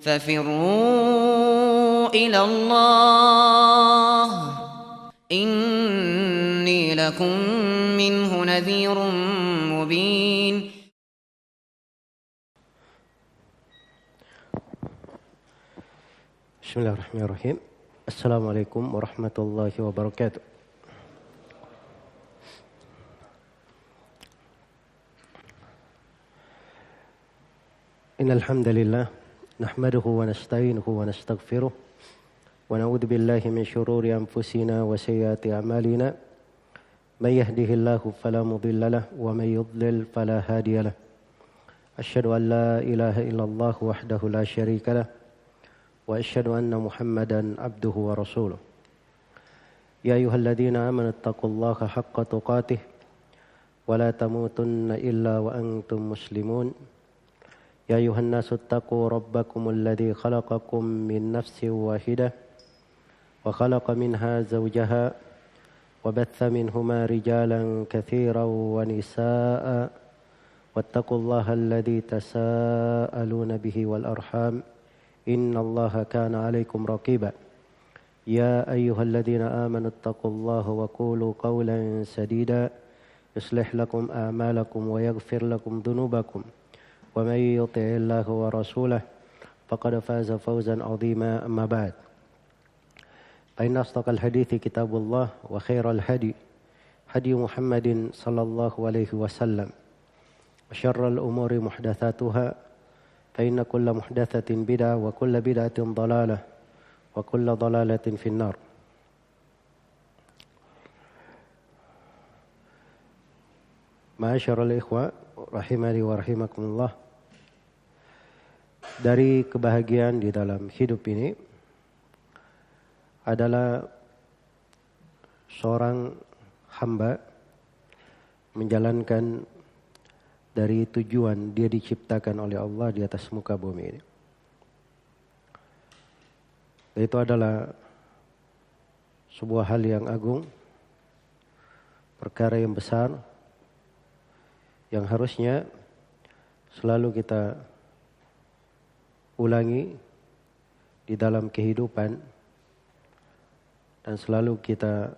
ففروا إلى الله إني لكم منه نذير مبين. Bismillahirrahmanirrahim. Assalamualaikum warahmatullahi wabarakatuh. Innal hamdalillah nahmaduhu wa nasta'inuhu wa nastaghfiruh wa na'udzu billahi min shururi anfusina wa sayyiati a'malina. May yahdihillahu fala mudilla lahu wa may yudlil fala hadiya lahu. Asyhadu an la ilaha illallah wahdahu la syarika lahu wa asyhadu anna Muhammadan abduhu wa rasuluh. Ya ayyuhalladzina amanu taqullaha haqqa tuqatih wa la tamutunna illa wa antum muslimun. Ya ayuhan nasu attaqu rabbakumul ladzi khalaqakum min nafsin wahidah wa khalaqa minha zawjaha wa batha minhuma rijalan katsiran wa nisaa'a wattaqullaha alladzi tasaaluna bihi wal arham innallaha kana 'alaikum raqiba. Ya ayyuhalladzina amanu attaqullaha wa qulu qawlan sadida yuslih lakum a'malakum wa yaghfir lakum dhunubakum. ومن يطع الله ورسوله فقد فاز فوزا عظيما أما بعد فإن أصدق الحديث كتاب الله وخير الهدي هدي محمد صلى الله عليه وسلم وشر الأمور محدثاتها فإن كل محدثة بدعة وكل بدعة ضلالة وكل ضلالة في النار. Ma'asyiral ikhwa rahimani wa rahimakumullah. Dari kebahagiaan di dalam hidup ini adalah seorang hamba menjalankan dari tujuan dia diciptakan oleh Allah di atas muka bumi ini. Itu adalah sebuah hal yang agung, perkara yang besar, yang harusnya selalu kita ulangi di dalam kehidupan dan selalu kita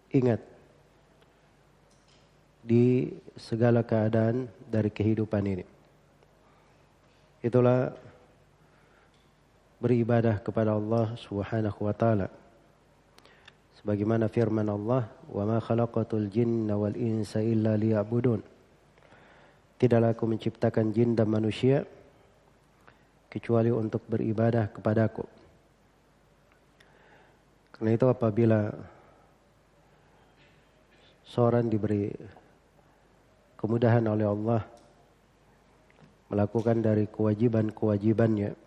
ingat di segala keadaan dari kehidupan ini. Itulah beribadah kepada Allah Subhanahu wa taala. Sebagaimana firman Allah, "Wa ma khalaqatul jinna wal insa illa liya'budun." Tidaklah aku menciptakan jin dan manusia kecuali untuk beribadah kepadaku. Karena itu apabila seorang diberi kemudahan oleh Allah melakukan dari kewajiban-kewajibannya,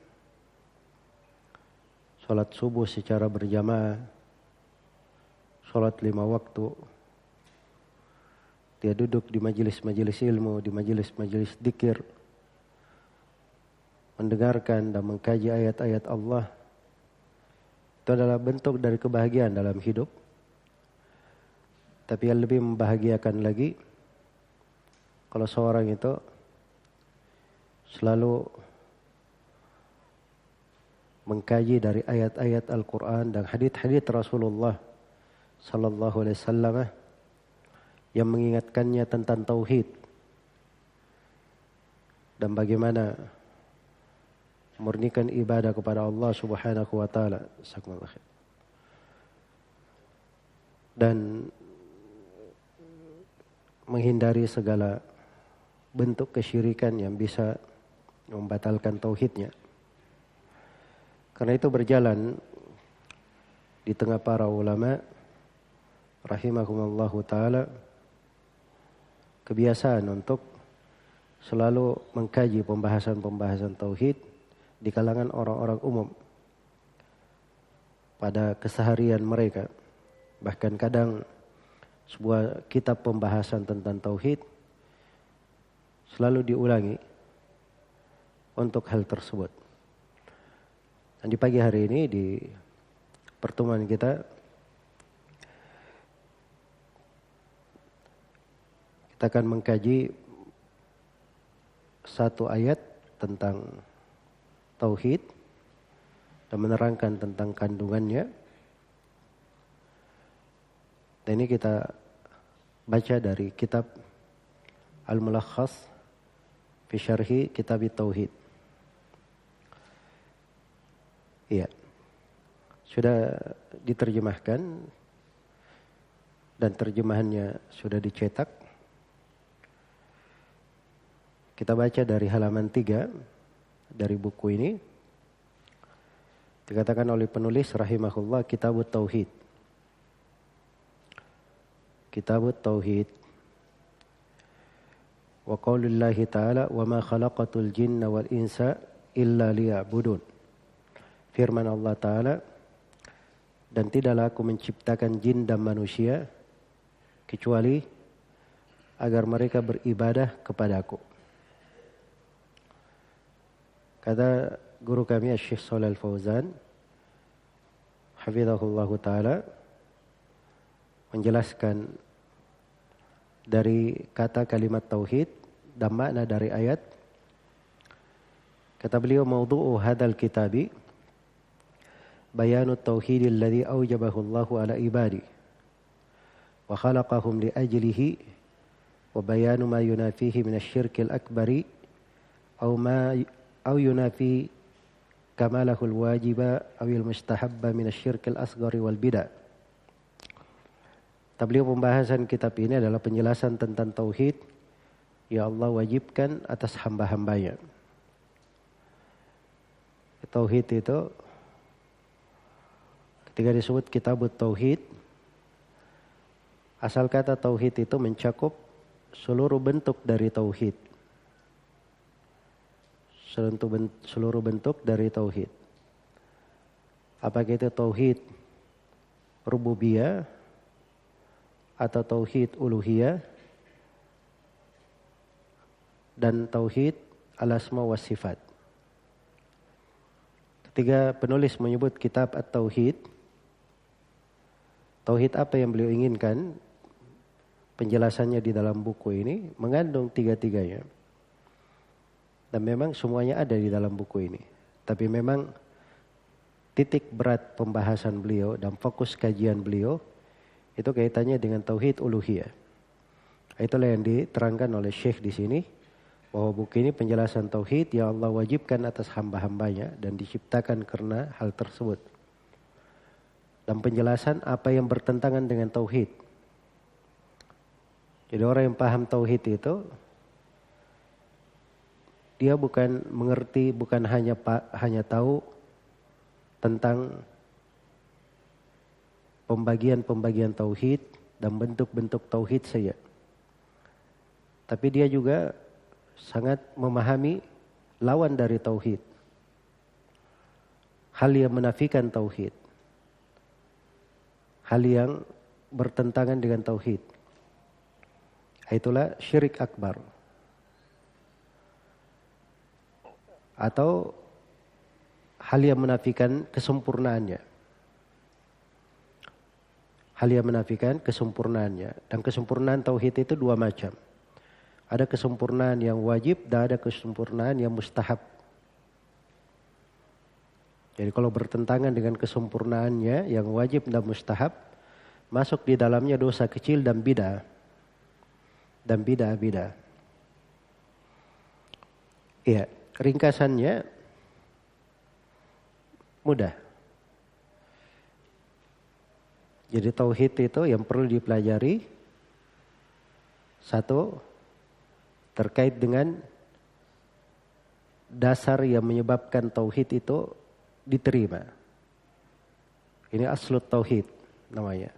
sholat subuh secara berjamaah, sholat 5 waktu, dia duduk di majelis-majelis ilmu, di majelis-majelis dzikir, mendengarkan dan mengkaji ayat-ayat Allah. Itu adalah bentuk dari kebahagiaan dalam hidup. Tapi yang lebih membahagiakan lagi, kalau seorang itu selalu mengkaji dari ayat-ayat Al-Quran dan hadits-hadits Rasulullah sallallahu alaihi wasallam yang mengingatkannya tentang tauhid dan bagaimana murnikan ibadah kepada Allah Subhanahu wa taala. Dan menghindari segala bentuk kesyirikan yang bisa membatalkan tauhidnya. Karena itu berjalan di tengah para ulama rahimahumullahu taala kebiasaan untuk selalu mengkaji pembahasan-pembahasan tauhid di kalangan orang-orang umum pada keseharian mereka. Bahkan kadang sebuah kitab pembahasan tentang tauhid selalu diulangi untuk hal tersebut. Dan di pagi hari ini di pertemuan kita akan mengkaji satu ayat tentang tauhid dan menerangkan tentang kandungannya. Dan ini kita baca dari kitab Al-Mulakhas fi Syarhi Kitab Tauhid. Iya. Sudah diterjemahkan dan terjemahannya sudah dicetak. Kita baca dari halaman 3 dari buku ini. Dikatakan oleh penulis rahimahullah Kitabut Tauhid. Kitabut Tauhid. Wa qaulillahi ta'ala wa ma khalaqatul jinna wal insa illa liya'budun. Firman Allah Ta'ala, dan tidaklah aku menciptakan jin dan manusia kecuali agar mereka beribadah kepadaku. Kata guru kami Syekh Shalal Fauzan hafizahullah Ta'ala menjelaskan dari kata kalimat tauhid dan makna dari ayat. Kata beliau, maudhu'u hadzal kitabi bayanu tauhid alladhi aujabahu Allahu ala ibadi wa khalaqahum li ajlihi wa bayanu ma yunafihi min asy-syirkil akbari aw yunafi kamalahul wajiba awil mustahabba min asy-syirkil asghari wal bid'ah. Beliau pembahasan kitab ini adalah penjelasan tentang tauhid yang Allah wajibkan atas hamba-hambanya. Tauhid itu ketika disebut kitabut tauhid, asal kata tauhid itu mencakup seluruh bentuk dari tauhid. Seluruh bentuk dari tauhid. Apakah itu tauhid rububiyah atau tauhid uluhiyah dan tauhid al-asma wa sifat. Ketika penulis menyebut kitab at-tauhid, tauhid apa yang beliau inginkan? Penjelasannya di dalam buku ini mengandung tiga-tiganya. Dan memang semuanya ada di dalam buku ini. Tapi memang titik berat pembahasan beliau dan fokus kajian beliau itu kaitannya dengan tauhid uluhiyah. Itulah yang diterangkan oleh Syekh di sini, bahwa buku ini penjelasan tauhid yang Allah wajibkan atas hamba-hambanya dan diciptakan karena hal tersebut. Dan penjelasan apa yang bertentangan dengan tauhid. Jadi orang yang paham tauhid itu, dia bukan mengerti, bukan hanya tahu tentang pembagian-pembagian tauhid dan bentuk-bentuk tauhid saja. Tapi dia juga sangat memahami lawan dari tauhid. Hal yang menafikan tauhid. Hal yang bertentangan dengan tauhid. Itulah syirik akbar. Atau hal yang menafikan kesempurnaannya. Hal yang menafikan kesempurnaannya. Dan kesempurnaan tauhid itu dua macam. Ada kesempurnaan yang wajib dan ada kesempurnaan yang mustahab. Jadi kalau bertentangan dengan kesempurnaannya yang wajib dan mustahab, masuk di dalamnya dosa kecil dan bid'ah. Dan bid'ah. Iya, ringkasannya mudah. Jadi tauhid itu yang perlu dipelajari, satu, terkait dengan dasar yang menyebabkan tauhid itu diterima. Ini aslut tauhid namanya.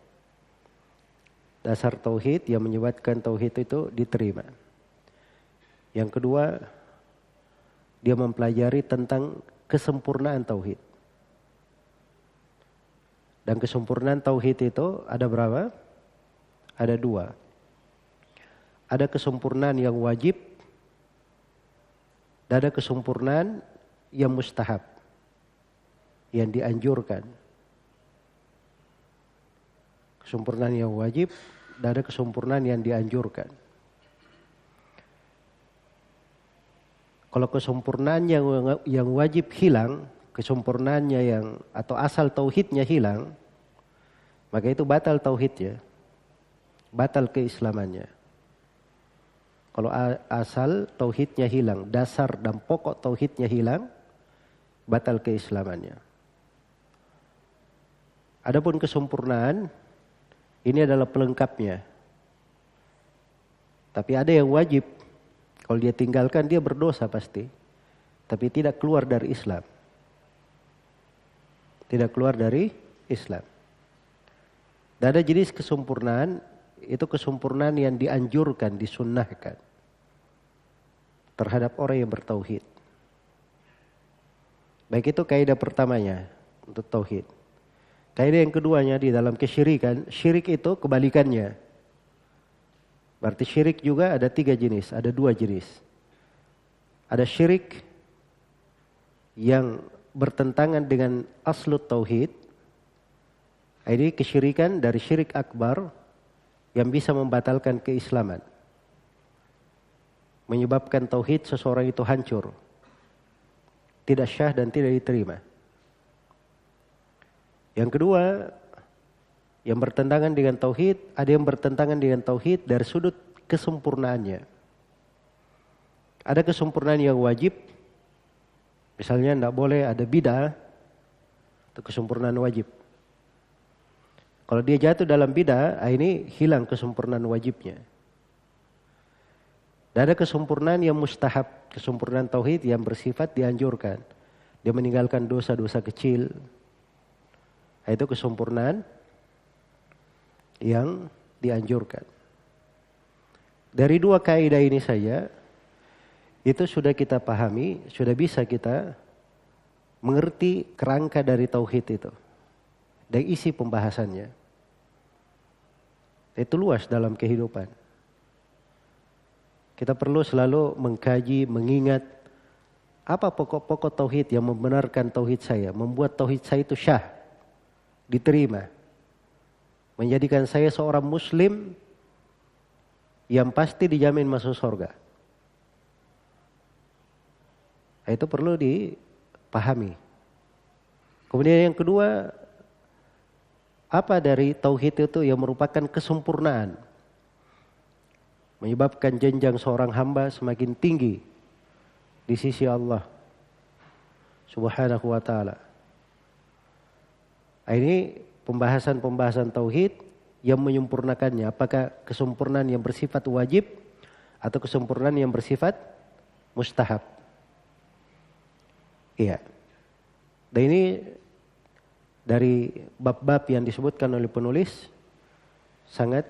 Dasar tauhid yang menyebabkan tauhid itu diterima. Yang kedua, dia mempelajari tentang kesempurnaan tauhid. Dan kesempurnaan tauhid itu ada berapa? Ada dua. Ada kesempurnaan yang wajib dan ada kesempurnaan yang mustahab, yang dianjurkan. Kesempurnaan yang wajib dan ada kesempurnaan yang dianjurkan. Kalau kesempurnaan yang wajib hilang, kesempurnaannya yang atau asal tauhidnya hilang, maka itu batal tauhidnya, batal keislamannya. Kalau asal tauhidnya hilang, dasar dan pokok tauhidnya hilang, batal keislamannya. Adapun kesempurnaan, ini adalah pelengkapnya. Tapi ada yang wajib, kalau dia tinggalkan dia berdosa pasti. Tapi tidak keluar dari Islam. Tidak keluar dari Islam. Dan ada jenis kesempurnaan, itu kesempurnaan yang dianjurkan, disunnahkan terhadap orang yang bertauhid. Baik, itu kaidah pertamanya untuk tauhid. Kaidah yang keduanya di dalam kesyirikan, syirik itu kebalikannya. Berarti syirik juga ada 3 jenis, ada 2 jenis. Ada syirik yang bertentangan dengan aslut tauhid. Ini kesyirikan dari syirik akbar yang bisa membatalkan keislaman. Menyebabkan tauhid seseorang itu hancur. Tidak syah dan tidak diterima. Yang kedua, yang bertentangan dengan tauhid, ada yang bertentangan dengan tauhid dari sudut kesempurnaannya. Ada kesempurnaan yang wajib, misalnya tidak boleh ada bid'ah, itu kesempurnaan wajib. Kalau dia jatuh dalam bid'ah, ini hilang kesempurnaan wajibnya. Dan ada kesempurnaan yang mustahab, kesempurnaan tauhid yang bersifat dianjurkan. Dia meninggalkan dosa-dosa kecil. Itu kesempurnaan yang dianjurkan. Dari 2 kaidah ini saja, itu sudah kita pahami, sudah bisa kita mengerti kerangka dari tauhid itu. Dan isi pembahasannya. Itu luas dalam kehidupan. Kita perlu selalu mengkaji, mengingat apa pokok-pokok tauhid yang membenarkan tauhid saya, membuat tauhid saya itu syah, diterima. Menjadikan saya seorang muslim yang pasti dijamin masuk surga. Itu perlu dipahami. Kemudian yang kedua, apa dari tauhid itu yang merupakan kesempurnaan, menyebabkan jenjang seorang hamba semakin tinggi di sisi Allah Subhanahu wa ta'ala. Ini pembahasan-pembahasan tauhid yang menyempurnakannya. Apakah kesempurnaan yang bersifat wajib atau kesempurnaan yang bersifat mustahab? Iya. Dan ini dari bab-bab yang disebutkan oleh penulis sangat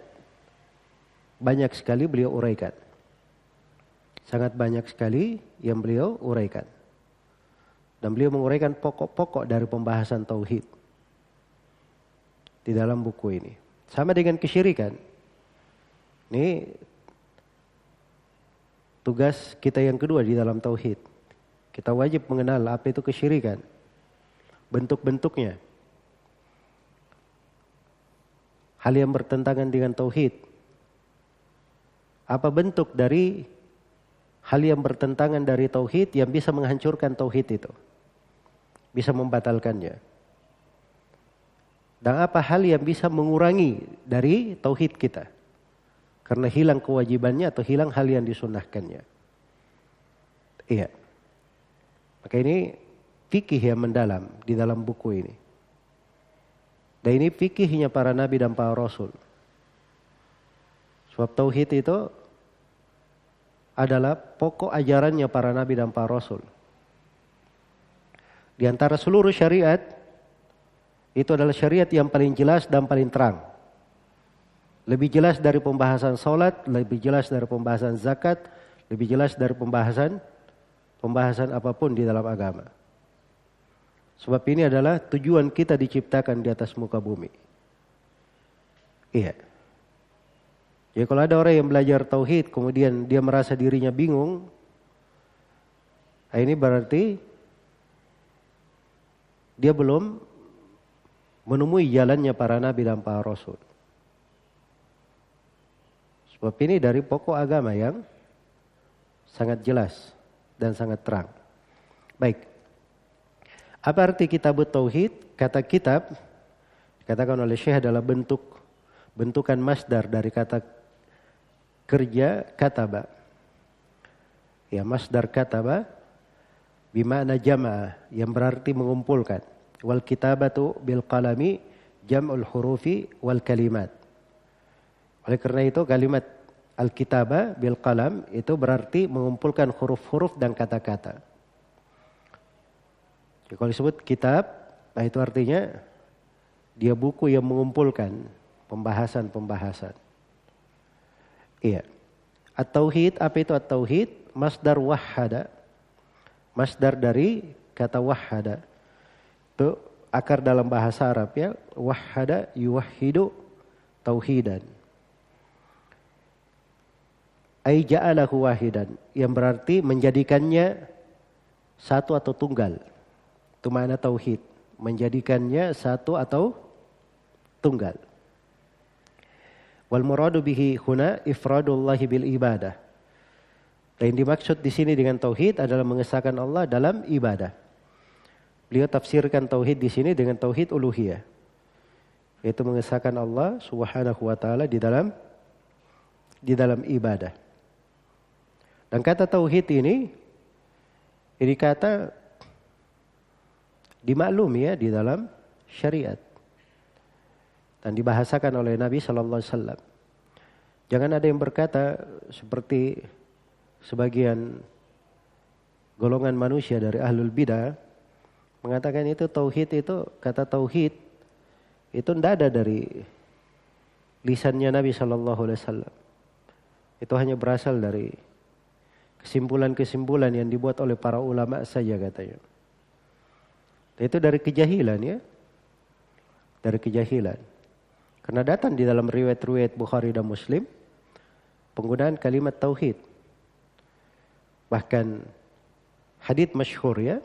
banyak sekali beliau uraikan. Sangat banyak sekali yang beliau uraikan. Dan beliau menguraikan pokok-pokok dari pembahasan tauhid di dalam buku ini. Sama dengan kesyirikan. Ini tugas kita yang kedua di dalam tauhid. Kita wajib mengenal apa itu kesyirikan. Bentuk-bentuknya. Hal yang bertentangan dengan tauhid. Apa bentuk dari hal yang bertentangan dari tauhid yang bisa menghancurkan tauhid itu? Bisa membatalkannya. Dan apa hal yang bisa mengurangi dari tauhid kita? Karena hilang kewajibannya atau hilang hal yang disunnahkannya. Iya. Maka ini fikih yang mendalam di dalam buku ini. Dan ini fikihnya para nabi dan para rasul. Sebab tauhid itu adalah pokok ajarannya para nabi dan para rasul. Di antara seluruh syariat, itu adalah syariat yang paling jelas dan paling terang. Lebih jelas dari pembahasan salat, lebih jelas dari pembahasan zakat, lebih jelas dari pembahasan apapun di dalam agama. Sebab ini adalah tujuan kita diciptakan di atas muka bumi. Iya. Jadi kalau ada orang yang belajar tauhid kemudian dia merasa dirinya bingung, ini berarti dia belum menemui jalannya para nabi dan para rasul. Sebab ini dari pokok agama yang sangat jelas dan sangat terang. Baik. Apa arti kitab tauhid? Kata kitab dikatakan oleh Syekh adalah bentukan masdar dari kata kerja kataba. Ya, masdar kataba bimana jamaah yang berarti mengumpulkan. Wal kitabatu bil qalami jam'ul hurufi wal kalimat. Oleh karena itu kalimat al-kitaba bil qalam itu berarti mengumpulkan huruf-huruf dan kata-kata. Jadi kalau disebut kitab, nah itu artinya dia buku yang mengumpulkan pembahasan-pembahasan. Iya. At-tauhid, apa itu at-tauhid? Masdar wahhada. Masdar dari kata wahhada. Itu akar dalam bahasa Arab ya. Wahhada yuwahhidu tauhidan. Ai ja'alahu wahidan, yang berarti menjadikannya satu atau tunggal. Itu makna tauhid, menjadikannya satu atau tunggal. Wal muradu bihi huna ifradullahi bil ibadah. Dan yang dimaksud di sini dengan tauhid adalah mengesahkan Allah dalam ibadah. Beliau tafsirkan tauhid di sini dengan tauhid uluhiyah, yaitu mengesahkan Allah Subhanahu wa taala di dalam ibadah. Dan kata tauhid ini kata dimaklumi ya di dalam syariat dan dibahasakan oleh Nabi sallallahu alaihi wasallam. Jangan ada yang berkata seperti sebagian golongan manusia dari ahlul bidah mengatakan itu tauhid, itu kata tauhid itu tidak ada dari lisannya Nabi sallallahu alaihi wasallam. Itu hanya berasal dari kesimpulan-kesimpulan yang dibuat oleh para ulama saja katanya. Itu dari kejahilan ya. Dari kejahilan. Karena datang di dalam riwayat-riwayat Bukhari dan Muslim penggunaan kalimat tauhid. Bahkan hadits masyhur ya.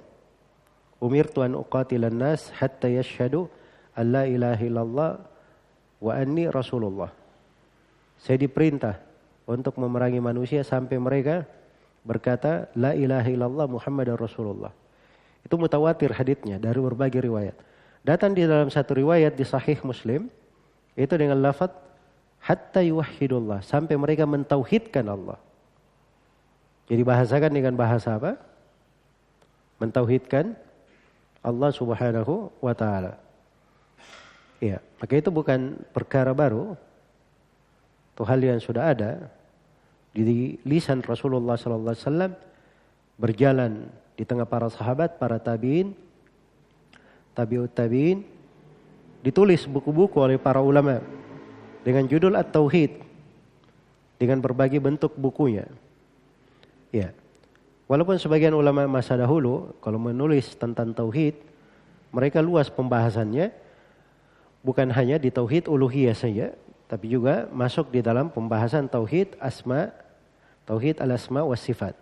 Umirtu an uqatilan nas hatta yashhadu an la ilaha illallah wa anni rasulullah. Saya diperintah untuk memerangi manusia sampai mereka berkata la ilaha illallah Muhammadar Rasulullah. Itu mutawatir haditsnya dari berbagai riwayat. Datang di dalam satu riwayat di Sahih Muslim itu dengan lafaz hatta yuwahhidullah, sampai mereka mentauhidkan Allah. Jadi bahasakan dengan bahasa apa? Mentauhidkan Allah Subhanahu wa taala. Ya, maka itu bukan perkara baru. Itu hal yang sudah ada di lisan Rasulullah sallallahu alaihi wasallam, berjalan di tengah para sahabat, para tabi'in, tabi'ut tabi'in, ditulis buku-buku oleh para ulama dengan judul At-Tauhid dengan berbagai bentuk bukunya. Ya. Walaupun sebagian ulama masa dahulu kalau menulis tentang tauhid, mereka luas pembahasannya, bukan hanya di tauhid uluhiyah saja, tapi juga masuk di dalam pembahasan tauhid asma, tauhid al-asma was sifat.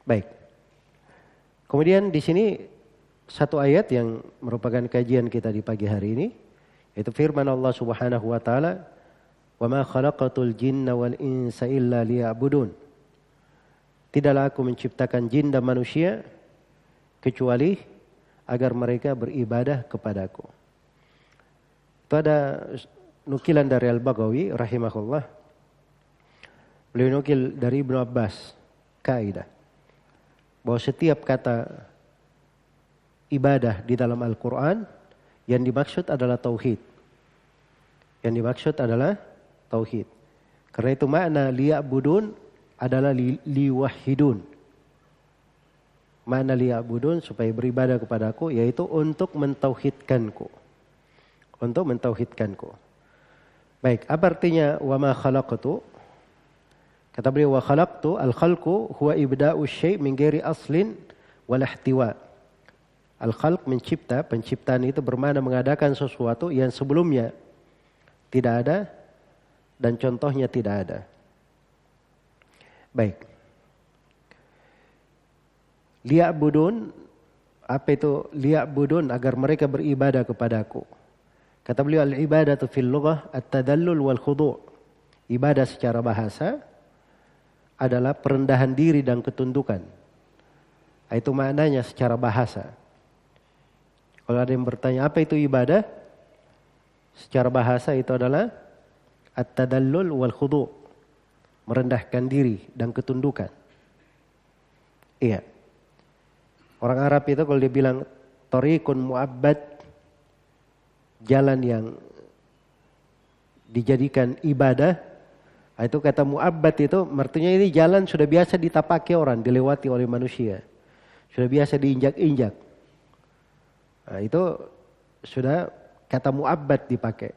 Baik. Kemudian di sini satu ayat yang merupakan kajian kita di pagi hari ini, yaitu firman Allah Subhanahu wa taala, "Wa ma khalaqatul jinna wal insa illa liya'budun." Tidaklah aku menciptakan jin dan manusia kecuali agar mereka beribadah kepadaku. Itu ada nukilan dari Al-Baghawi rahimahullah. Beliau nukil dari Ibnu Abbas kaidah bahwa setiap kata ibadah di dalam Al-Quran yang dimaksud adalah tauhid. Yang dimaksud adalah tauhid. Karena itu makna liya'budun adalah liwahidun. Makna liya'budun supaya beribadah kepadaku yaitu untuk mentauhidkanku. Untuk mentauhidkanku. Baik, apa artinya wa ma khalaqtu? Kata beliau wa khalaqtu, al-khalqu huwa ibda'u syai' min ghairi aslin wal ihtiwa. Al-khalq mencipta, penciptaan itu bermakna mengadakan sesuatu yang sebelumnya tidak ada dan contohnya tidak ada. Baik. Liya'budun, apa itu liya'budun? Agar mereka beribadah kepadaku. Kata beliau al-ibadatu fil lughah at-tadallul wal khudu'. Ibadah secara bahasa adalah perendahan diri dan ketundukan. Itu maknanya secara bahasa. Kalau ada yang bertanya apa itu ibadah? Secara bahasa itu adalah at-tadallul wal khudu'. Merendahkan diri dan ketundukan. Iya. Orang Arab itu kalau dia bilang tariqun mu'abbad, jalan yang dijadikan ibadah, itu kata mu'abbad itu artinya ini jalan sudah biasa ditapaki orang, dilewati oleh manusia. Sudah biasa diinjak-injak. Nah, itu sudah kata mu'abbad dipakai.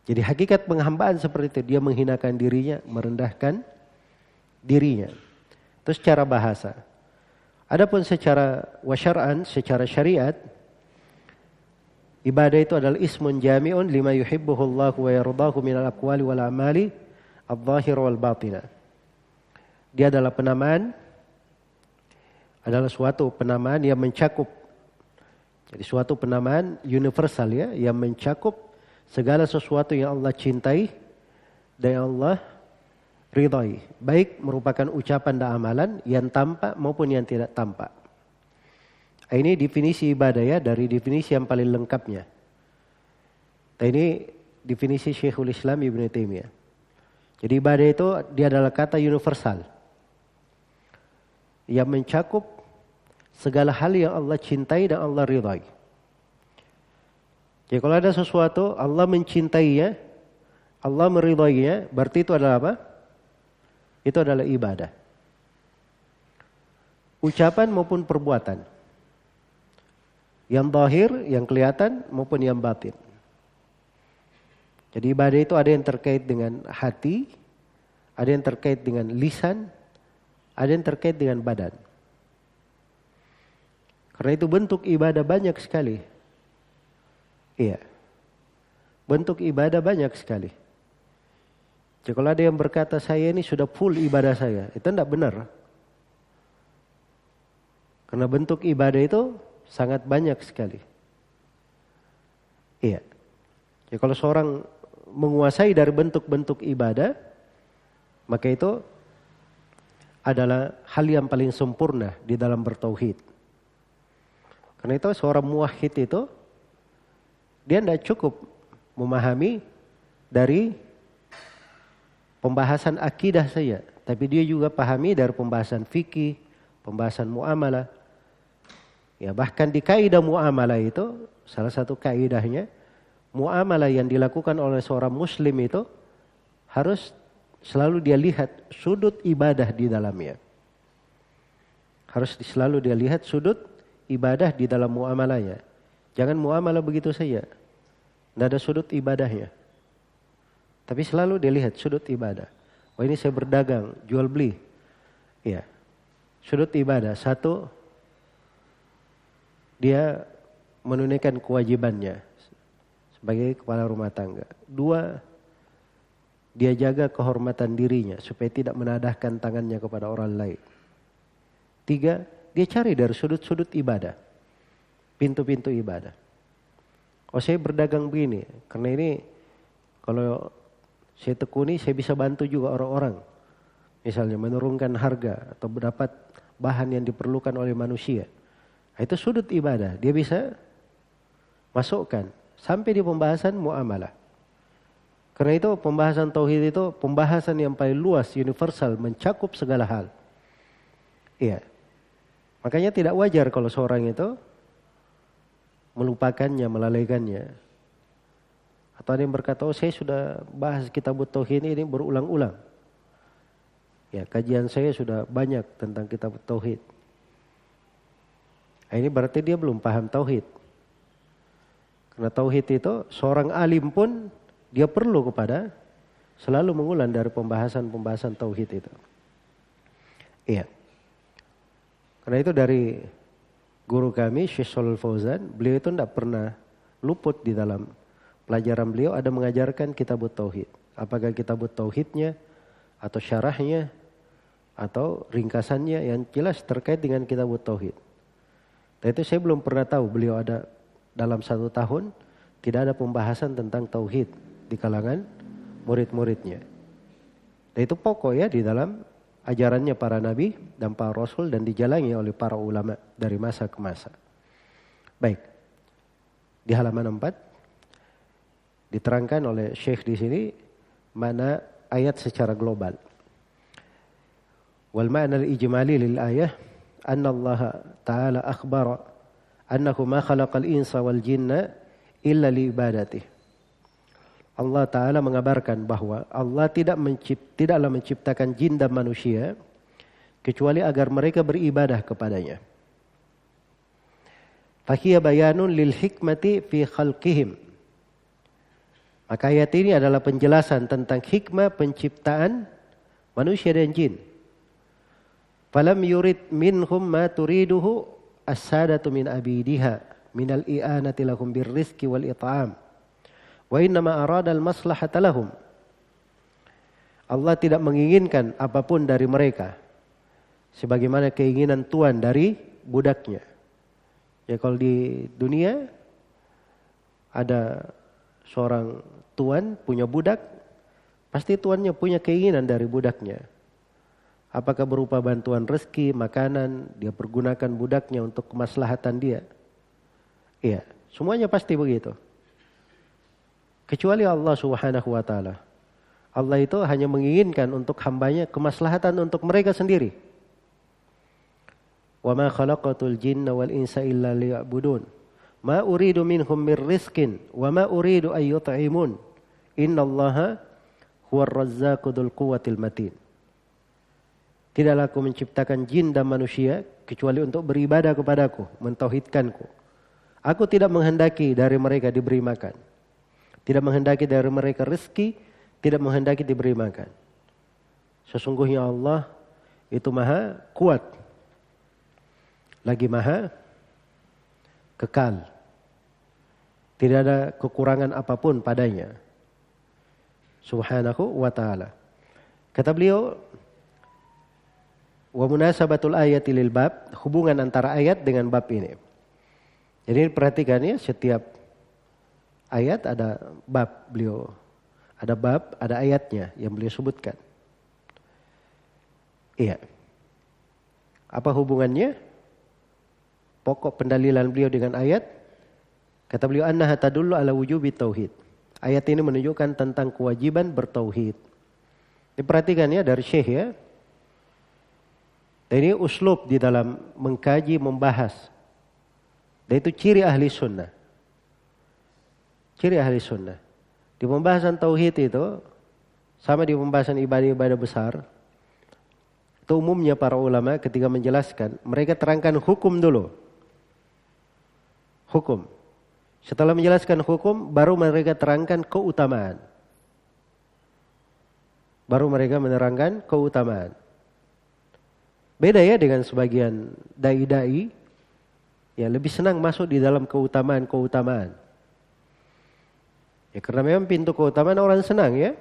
Jadi hakikat penghambaan seperti itu, dia menghinakan dirinya, merendahkan dirinya. Itu secara bahasa. Adapun secara wasyar'an, secara syariat, ibadah itu adalah ismun jami'un lima yuhibbuhullahu wa yardahu minal aqwali wal amali adh-dhahir wal batina. Dia adalah penamaan, adalah suatu penamaan yang mencakup. Jadi suatu penamaan universal ya, yang mencakup segala sesuatu yang Allah cintai dan yang Allah ridhai. Baik merupakan ucapan dan amalan yang tampak maupun yang tidak tampak. Ini definisi ibadah ya, dari definisi yang paling lengkapnya. Ini definisi Syekhul Islam Ibn Taimiyah. Jadi ibadah itu dia adalah kata universal yang mencakup segala hal yang Allah cintai dan Allah ridhai. Jadi kalau ada sesuatu Allah mencintainya, Allah meridhainya, berarti itu adalah apa? Itu adalah ibadah. Ucapan maupun perbuatan. Yang zahir, yang kelihatan maupun yang batin. Jadi ibadah itu ada yang terkait dengan hati, ada yang terkait dengan lisan, ada yang terkait dengan badan. Karena itu bentuk ibadah banyak sekali. Iya. Bentuk ibadah banyak sekali. Jadi kalau ada yang berkata saya ini sudah full ibadah saya, itu tidak benar. Karena bentuk ibadah itu sangat banyak sekali. Iya. Jadi kalau seorang menguasai dari bentuk-bentuk ibadah, maka itu adalah hal yang paling sempurna di dalam bertauhid. Karena itu seorang muwahhid itu dia tidak cukup memahami dari pembahasan akidah saja, tapi dia juga pahami dari pembahasan fikih, pembahasan muamalah. Ya, bahkan di kaidah muamalah itu salah satu kaidahnya, muamalah yang dilakukan oleh seorang muslim itu harus selalu dia lihat sudut ibadah di dalamnya. Harus selalu dia lihat sudut ibadah di dalam muamalahnya. Jangan muamalah begitu saja. Tidak ada sudut ibadahnya. Tapi selalu dia lihat sudut ibadah. Oh ini saya berdagang, jual beli. Ya. Sudut ibadah. Satu, dia menunaikan kewajibannya sebagai kepala rumah tangga. Dua, dia jaga kehormatan dirinya supaya tidak menadahkan tangannya kepada orang lain. Tiga, dia cari dari sudut-sudut ibadah. Pintu-pintu ibadah. Oh saya berdagang begini, karena ini kalau saya tekuni saya bisa bantu juga orang-orang. Misalnya menurunkan harga atau mendapat bahan yang diperlukan oleh manusia. Nah, itu sudut ibadah, dia bisa masukkan sampai di pembahasan muamalah. Karena itu pembahasan tauhid itu pembahasan yang paling luas, universal, mencakup segala hal. Iya. Makanya tidak wajar kalau seorang itu melupakannya, melalaikannya. Atau ada yang berkata, oh saya sudah bahas kitab tauhid ini berulang-ulang. Ya, kajian saya sudah banyak tentang kitab tauhid. Nah, ini berarti dia belum paham tauhid. Karena tauhid itu seorang alim pun dia perlu kepada selalu mengulang dari pembahasan-pembahasan tauhid itu. Iya. Karena itu dari guru kami Syekh Shalal Fauzan, beliau itu tidak pernah luput di dalam pelajaran beliau ada mengajarkan kitab tauhid. Apakah kitab tauhidnya atau syarahnya atau ringkasannya yang jelas terkait dengan kitab tauhid. Dan itu saya belum pernah tahu beliau ada dalam 1 tahun tidak ada pembahasan tentang tauhid di kalangan murid-muridnya. Dan itu pokok ya di dalam ajarannya para nabi dan para rasul dan dijalani oleh para ulama dari masa ke masa. Baik, di halaman 4 diterangkan oleh Syekh di sini mana ayat secara global. Wal ma'na al-ijmali lil ayah anna Allah ta'ala akhbara annahu ma khalaqal insa wal jinna illa li ibadatihi. Allah Ta'ala mengabarkan bahwa Allah tidaklah menciptakan jin dan manusia kecuali agar mereka beribadah kepadanya. Fahiya bayanun lil hikmati fi khalqihim. Maka ayat ini adalah penjelasan tentang hikmah penciptaan manusia dan jin. Falam yurid minhum ma turiduhu as-sadatu min abidiha minal i'anati lahum birrizqi wal it'am. Wa innama arada al-maslahata lahum. Allah tidak menginginkan apapun dari mereka sebagaimana keinginan tuan dari budaknya. Ya, kalau di dunia ada seorang tuan punya budak, pasti tuannya punya keinginan dari budaknya. Apakah berupa bantuan rezeki, makanan, dia pergunakan budaknya untuk kemaslahatan dia. Iya, semuanya pasti begitu. Kecuali Allah Subhanahu wa ta'ala. Allah itu hanya menginginkan untuk hambanya kemaslahatan untuk mereka sendiri. Wa ma khalaqatul jinna wal insa illa liya'budun. Ma uridu minhum mir rizqin wa ma uridu ay yut'imun. Innallaha huwar razzaqu dzul quwwatil matin. Tidaklah aku menciptakan jin dan manusia kecuali untuk beribadah kepadaku, mentauhidkanku. Aku tidak menghendaki dari mereka diberi makan. Tidak menghendaki dari mereka rezeki, tidak menghendaki diberi makan. Sesungguhnya Allah itu maha kuat. Lagi maha kekal. Tidak ada kekurangan apapun padanya. Subhanahu wa ta'ala. Kata beliau, wa munasabatul ayati lil bab, hubungan antara ayat dengan bab ini. Jadi perhatikan ya, setiap ayat ada bab beliau. Ada bab, ada ayatnya yang beliau sebutkan. Iya. Apa hubungannya? Pokok pendalilan beliau dengan ayat, kata beliau annaha tadullu ala wujubi tauhid. Ayat ini menunjukkan tentang kewajiban bertauhid. Diperhatikan ya dari Syekh ya. Dan ini uslub di dalam mengkaji, membahas. Dan itu ciri ahli sunnah. Ciri ahli sunnah. Di pembahasan tauhid itu, sama di pembahasan ibadah-ibadah besar, itu umumnya para ulama ketika menjelaskan, mereka terangkan hukum dulu. Hukum. Setelah menjelaskan hukum, baru mereka terangkan keutamaan. Baru mereka menerangkan keutamaan. Beda ya dengan sebagian dai-dai yang lebih senang masuk di dalam keutamaan-keutamaan. Ya, karena memang pintu keutamaan orang senang ya.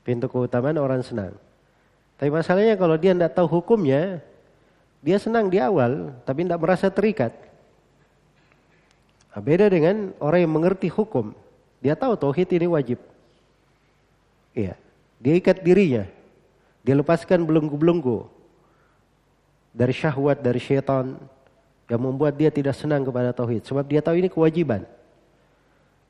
Pintu keutamaan orang senang. Tapi masalahnya kalau dia tidak tahu hukumnya, dia senang di awal, tapi tidak merasa terikat. Nah, beda dengan orang yang mengerti hukum. Dia tahu tauhid ini wajib. Iya, dia ikat dirinya. Dia lepaskan belenggu-belenggu dari syahwat, dari syaitan yang membuat dia tidak senang kepada tauhid. Sebab dia tahu ini kewajiban.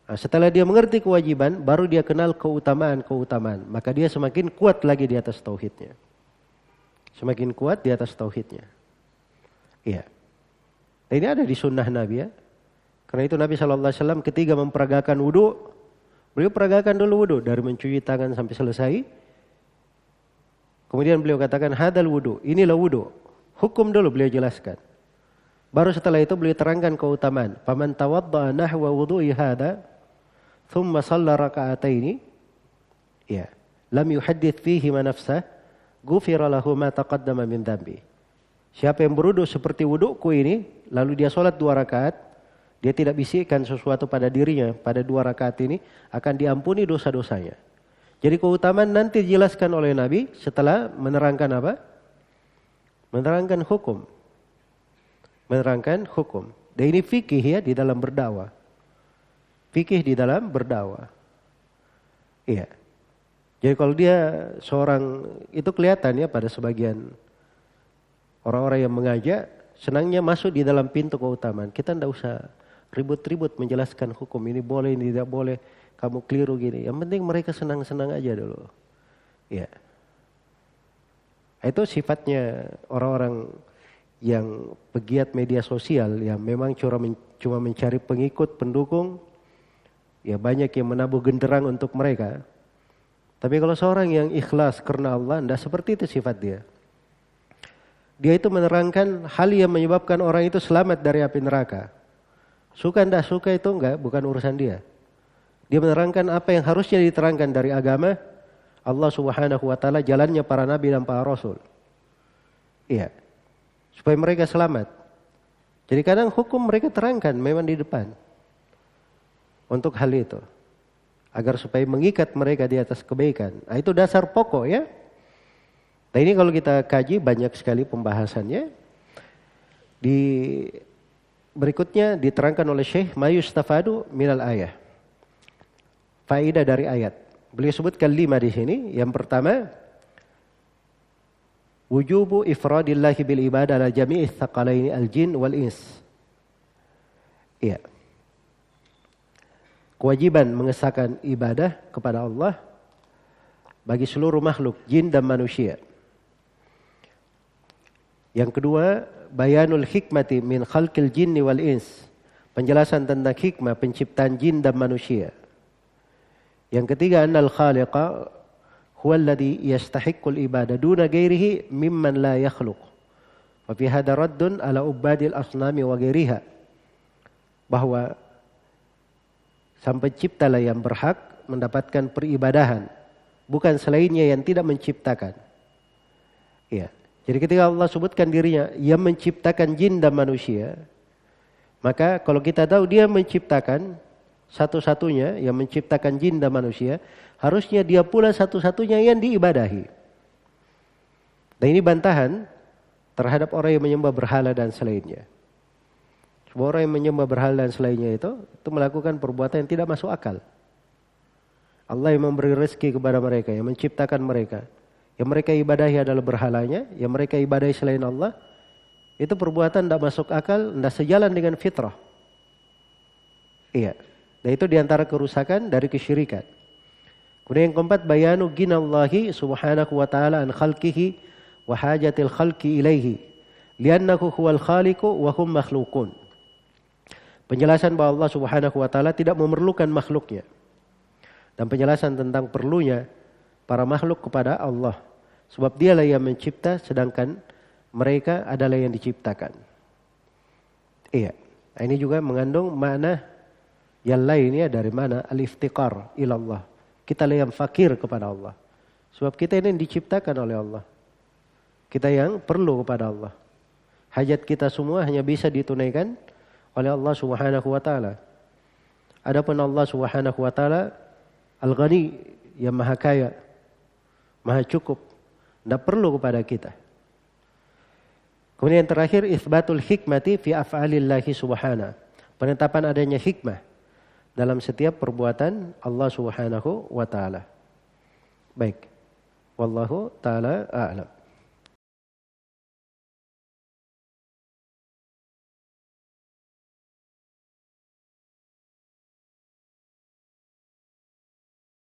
Nah, setelah dia mengerti kewajiban, baru dia kenal keutamaan-keutamaan. Maka dia semakin kuat lagi di atas tauhidnya. Semakin kuat di atas tauhidnya. Iya. Dan ini ada di sunnah Nabi ya. Karena itu Nabi SAW ketika memperagakan wudu, beliau peragakan dulu wudu dari mencuci tangan sampai selesai. Kemudian beliau katakan hadal wudu, inilah wudu. Hukum dulu beliau jelaskan. Baru setelah itu beliau terangkan keutamaan. Faman tawadda'a nahwa wudu'i hada, thumma shalla raka'ataini, ya, lam yuhaddits fihi ma nafsah, ghufira lahu ma taqaddama min dhanbi. Siapa yang berwudu seperti wuduku ini, lalu dia sholat 2 rakaat, dia tidak bisikkan sesuatu pada dirinya pada 2 rakaat ini, akan diampuni dosa-dosanya. Jadi keutamaan nanti dijelaskan oleh Nabi setelah menerangkan apa? Menerangkan hukum. Menerangkan hukum. Dan ini fikih ya di dalam berdakwah. Fikih di dalam berdakwah. Iya. Jadi kalau dia seorang, itu kelihatan ya pada sebagian orang-orang yang mengajak, senangnya masuk di dalam pintu keutamaan. Kita tidak usah ribut-ribut menjelaskan hukum ini boleh, ini tidak boleh, kamu keliru gini. Yang penting mereka senang-senang aja dulu. Ya. Itu sifatnya orang-orang yang pegiat media sosial yang memang cuma mencari pengikut, pendukung. Ya banyak yang menabuh genderang untuk mereka. Tapi kalau seorang yang ikhlas karena Allah, tidak seperti itu sifat dia. Dia itu menerangkan hal yang menyebabkan orang itu selamat dari api neraka. Suka tidak suka itu bukan urusan dia. Dia menerangkan apa yang harusnya diterangkan dari agama Allah Subhanahu wa taala, jalannya para nabi dan para rasul. Iya. Supaya mereka selamat. Jadi kadang hukum mereka terangkan memang di depan. Untuk hal itu. Agar supaya mengikat mereka di atas kebaikan. Nah, itu dasar pokok ya. Nah ini kalau kita kaji banyak sekali pembahasannya. Berikutnya diterangkan oleh Syekh ma yustafadu minal ayah. Faedah dari ayat. Beliau sebutkan 5 di sini. Yang pertama, wujubu ifradillahi bil ibadah ala jami'i tsaqalaini al-jin wal ins. Iya. Kewajiban mengesahkan ibadah kepada Allah bagi seluruh makhluk, jin dan manusia. Yang kedua, bayanul hikmati min khalqil jinni wal ins. Penjelasan tentang hikmah penciptaan jin dan manusia. Yang ketiga, annal khaliqa huwa alladhi yastahiqqul ibadah duna ghairihi mimman la yakhluq. Wa fi hadha raddun ala ubadil asnami wa ghairiha. Bahwa sang penciptalah yang berhak mendapatkan peribadahan, bukan selainnya yang tidak menciptakan. Ya. Jadi ketika Allah sebutkan dirinya yang menciptakan jin dan manusia, maka kalau kita tahu dia menciptakan satu-satunya yang menciptakan jin dan manusia, harusnya dia pula satu-satunya yang diibadahi. Dan ini bantahan terhadap orang yang menyembah berhala dan selainnya. Sebuah orang yang menyembah berhala dan selainnya itu melakukan perbuatan yang tidak masuk akal. Allah yang memberi rezeki kepada mereka, yang menciptakan mereka. Yang mereka ibadahi adalah berhalanya, yang mereka ibadahi selain Allah, itu perbuatan tidak masuk akal, tidak sejalan dengan fitrah. Iya. Dan itu diantara kerusakan dari kesyirikan. Kemudian yang keempat, bayanu ginallahi subhanahu wa ta'ala an khalqihi wa hajatil khalqi ilaihi. Liannahu huwal khaliqu wa hum makhlukun. Penjelasan bahwa Allah subhanahu wa ta'ala tidak memerlukan makhluknya. Dan penjelasan tentang perlunya para makhluk kepada Allah. Sebab dialah yang mencipta sedangkan mereka adalah yang diciptakan. Iya. Nah, ini juga mengandung makna yang lainnya dari mana? Al-iftiqar ilallah. Kita yang fakir kepada Allah. Sebab kita ini yang diciptakan oleh Allah. Kita yang perlu kepada Allah. Hajat kita semua hanya bisa ditunaikan oleh Allah subhanahu wa ta'ala. Adapun Allah subhanahu wa ta'ala Al-Ghani yang maha kaya, maha cukup, tidak perlu kepada kita. Kemudian yang terakhir, itsbatul hikmati fi af'alillahi subhanahu. Penetapan adanya hikmah dalam setiap perbuatan Allah subhanahu wa ta'ala. Baik. Wallahu ta'ala a'lam.